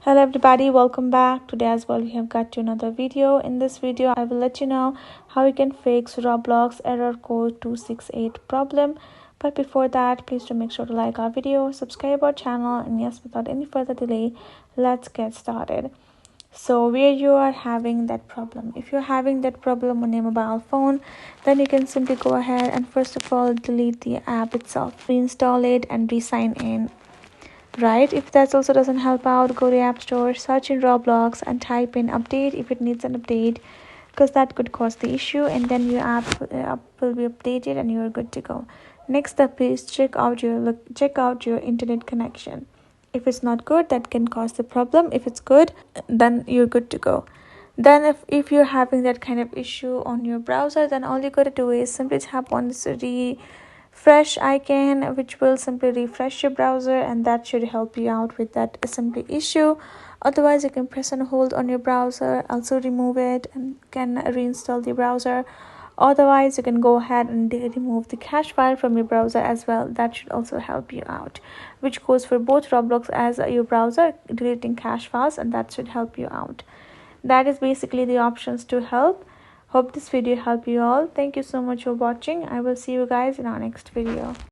Hello everybody, welcome back. Today as well we have got to another video. In this video I will let you know how you can fix Roblox Error Code 268 problem. But before that, please do make sure to like our video, subscribe our channel, and yes, without any further delay, let's get started. So where you are having that problem, if you're having that problem on your mobile phone, then you can simply go ahead and first of all delete the app itself, reinstall it and re-sign in. Right, if that also doesn't help out, go to App Store, search in Roblox and type in update if it needs an update, because that could cause the issue, and then your app will be updated and you're good to go. Next up is check out your internet connection. If it's not good, that can cause the problem. If it's good, then you're good to go. Then if you're having that kind of issue on your browser, then all you gotta do is simply tap on this refresh icon, which will simply refresh your browser, and that should help you out with that assembly issue. Otherwise, you can press and hold on your browser, also remove it, and can reinstall the browser. Otherwise, you can go ahead and remove the cache file from your browser as well. That should also help you out, which goes for both Roblox as your browser, deleting cache files, and that should help you out. That is basically the options to help. Hope this video helped you all. Thank you so much for watching. I will see you guys in our next video.